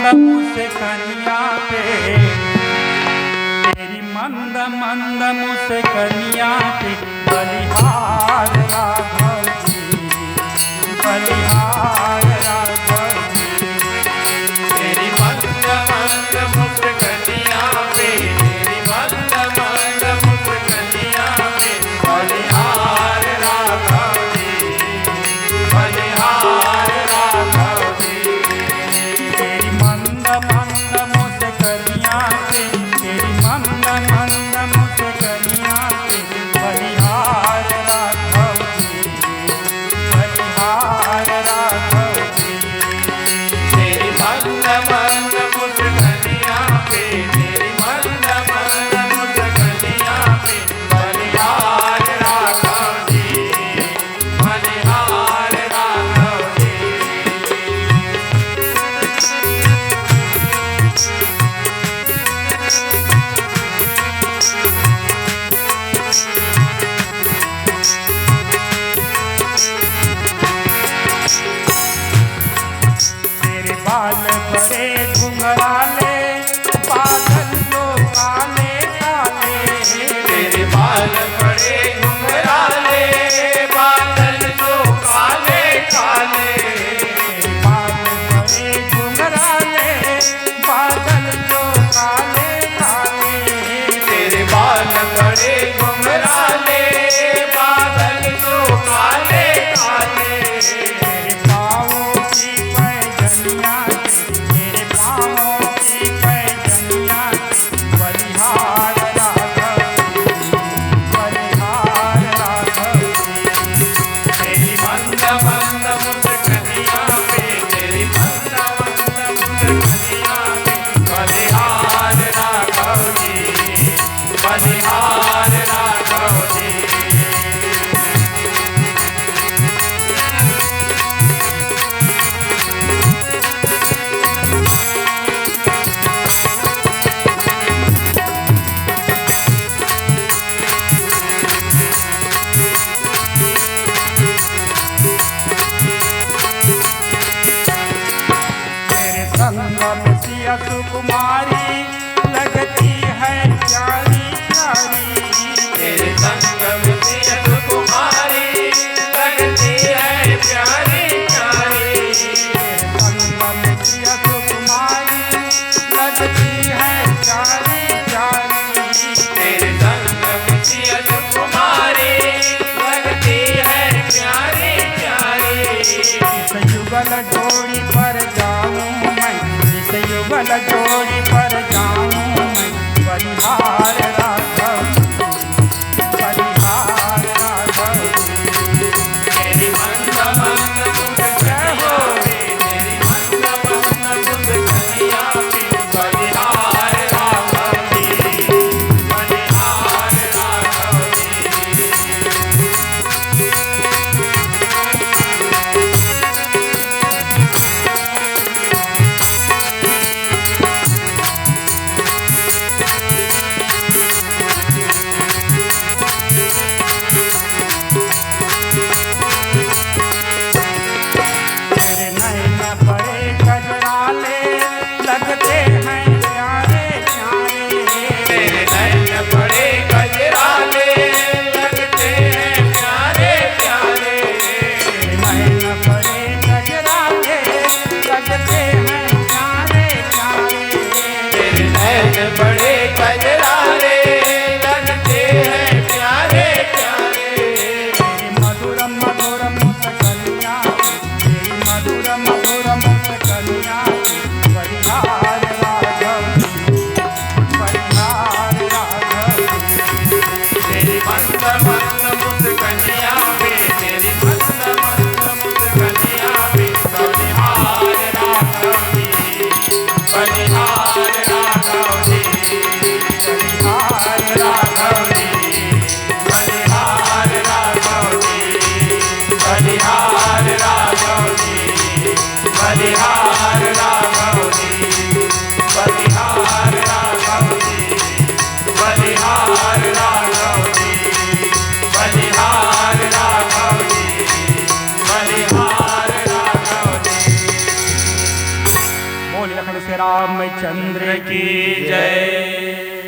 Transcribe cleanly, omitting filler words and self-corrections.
मुस्कनिया पे, तेरी मंद मंद मुस्कनिया पे बलिहार राघव जी, बलिहार राघव जी। तेरी मंद मंद मुस्कनिया पे, तेरी मंद मंद मुस्कनिया पे बलिहार राघव जी, बलिहार राघव जी। तेरी मंद मंद मुस्कनिया पे, तेरी मंद मंद मुस्कनिया पे बलिहार राघव जी, बलिहार राघव जी। तेरी मंद मंद मुस्कनिया पे, तेरी मंद मंद मुस्कनिया पे बलिहार राघव जी, बलिहार राघव जी। तेरे बाल बड़े घुंघराले, बादल जो काले काले। तेरे बाल बड़े घुंघराले, बादल जो काले काले। तेरे बाल बड़े घुंघराले, बादल जो काले काले। तेरे बाल बड़े घुंघराले, बादल जो काले काले। तेरे पाँवों की पैजनिया से, तेरे पाँवों की पैजनिया से बलिहार राघव जी, बलिहार राघव जी। तेरी मंद मंद मुस्कनिया पे, तेरी मंद मंद मुस्कनिया पे बलिहार राघव जी, बलिहार राघव जी। तेरे संगम सिया सुकुमारी लगती है प्यारी प्यारी। तेरे संगम से कुमारी लगती है प्यारी प्यारी। संगम सिया सुकुमारी लगती है प्यारी प्यारी। तेरे संगम से कुमारी लगती है प्यारी प्यारी। इस युगल जोड़ी पर जाऊं मैं, इस युगल जोड़ी पर जाऊं मैं बलिहार राघव जी, बलिहार राघव जी। तेरी मंद मंद मुस्कनिया पे, तेरी मंद मंद मुस्कनिया पे बलिहार राघव जी, बलिहार राघव जी। रामचंद्र की जय।